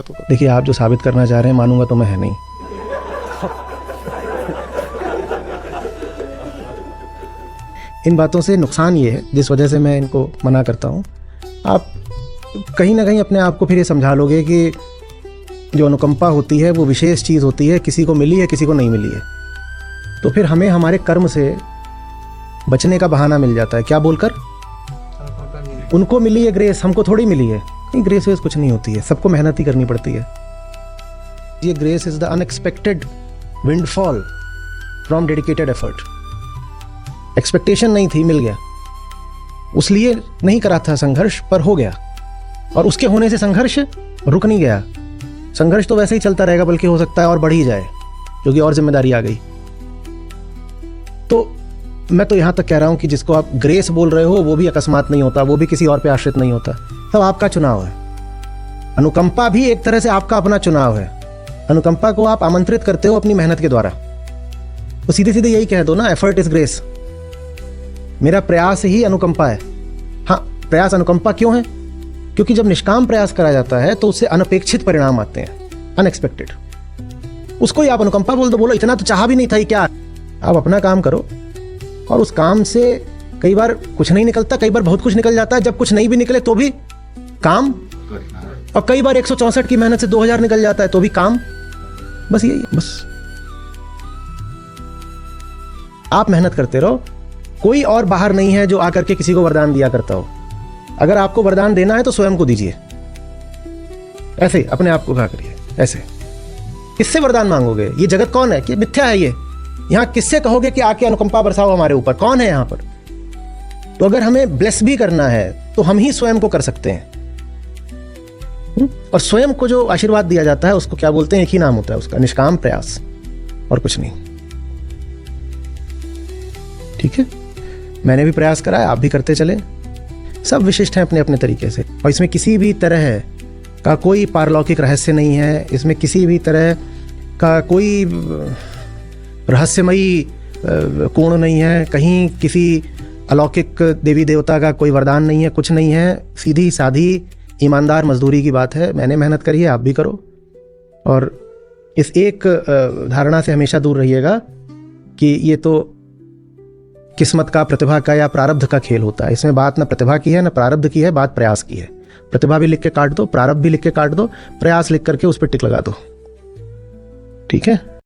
देखिए, आप जो साबित करना चाह रहे हैं मानूंगा तो मैं है नहीं। इन बातों से नुकसान ये है, जिस वजह से मैं इनको मना करता हूँ, आप कहीं ना कहीं अपने आप को फिर ये समझा लोगे कि जो अनुकंपा होती है वो विशेष चीज़ होती है, किसी को मिली है किसी को नहीं मिली है। तो फिर हमें हमारे कर्म से बचने का बहाना मिल जाता है, क्या बोलकर? उनको मिली है ग्रेस, हमको थोड़ी मिली है। नहीं, ग्रेस वेस कुछ नहीं होती है, सबको मेहनत ही करनी पड़ती है। ये grace is the unexpected windfall from dedicated effort. Expectation नहीं थी, मिल गया। उसलिए नहीं करा था संघर्ष, पर हो गया, और उसके होने से संघर्ष रुक नहीं गया। संघर्ष तो वैसे ही चलता रहेगा, बल्कि हो सकता है और बढ़ ही जाए, क्योंकि और जिम्मेदारी आ गई। तो मैं तो यहां तक कह रहा हूं कि जिसको आप ग्रेस बोल रहे हो वो भी अकस्मात नहीं होता, वो भी किसी और पे आश्रित नहीं होता, सब आपका चुनाव है। अनुकंपा भी एक तरह से आपका अपना चुनाव है। अनुकंपा को आप आमंत्रित करते हो अपनी मेहनत के द्वारा। तो सीधे सीधे यही कह दो ना, एफर्ट इज ग्रेस। मेरा प्रयास ही अनुकंपा है। हाँ, प्रयास अनुकंपा क्यों है? क्योंकि जब निष्काम प्रयास करा जाता है तो उससे अनपेक्षित परिणाम आते हैं, अनएक्सपेक्टेड। उसको ही आप अनुकंपा बोल दो, बोलो इतना तो चाहा भी नहीं था ही क्या। आप अपना काम करो, और उस काम से कई बार कुछ नहीं निकलता, कई बार बहुत कुछ निकल जाता है। जब कुछ नहीं भी निकले तो भी काम, और कई बार 164 की मेहनत से 2000 निकल जाता है तो भी काम। बस यही है, बस आप मेहनत करते रहो। कोई और बाहर नहीं है जो आकर के किसी को वरदान दिया करता हो। अगर आपको वरदान देना है तो स्वयं को दीजिए, ऐसे अपने आप को कहा करिए। ऐसे किससे वरदान मांगोगे? ये जगत कौन है कि मिथ्या है ये? यहां किससे कहोगे कि आके अनुकंपा बरसाओ हमारे ऊपर? कौन है यहां पर? तो अगर हमें ब्लेस भी करना है तो हम ही स्वयं को कर सकते हैं। और स्वयं को जो आशीर्वाद दिया जाता है उसको क्या बोलते हैं? एक ही नाम होता है उसका, निष्काम प्रयास, और कुछ नहीं। ठीक है, मैंने भी प्रयास करा है, आप भी करते चले। सब विशिष्ट हैं अपने अपने तरीके से, और इसमें किसी भी तरह का कोई पारलौकिक रहस्य नहीं है। इसमें किसी भी तरह का कोई रहस्यमयी कोण नहीं है। कहीं किसी अलौकिक देवी देवता का कोई वरदान नहीं है, कुछ नहीं है। सीधी साधी ईमानदार मजदूरी की बात है। मैंने मेहनत करी है, आप भी करो। और इस एक धारणा से हमेशा दूर रहिएगा कि ये तो किस्मत का, प्रतिभा का या प्रारब्ध का खेल होता है। इसमें बात ना प्रतिभा की है ना प्रारब्ध की है, बात प्रयास की है। प्रतिभा भी लिख के काट दो, प्रारब्ध भी लिख के काट दो, प्रयास लिख करके उस पर टिक लगा दो। ठीक है।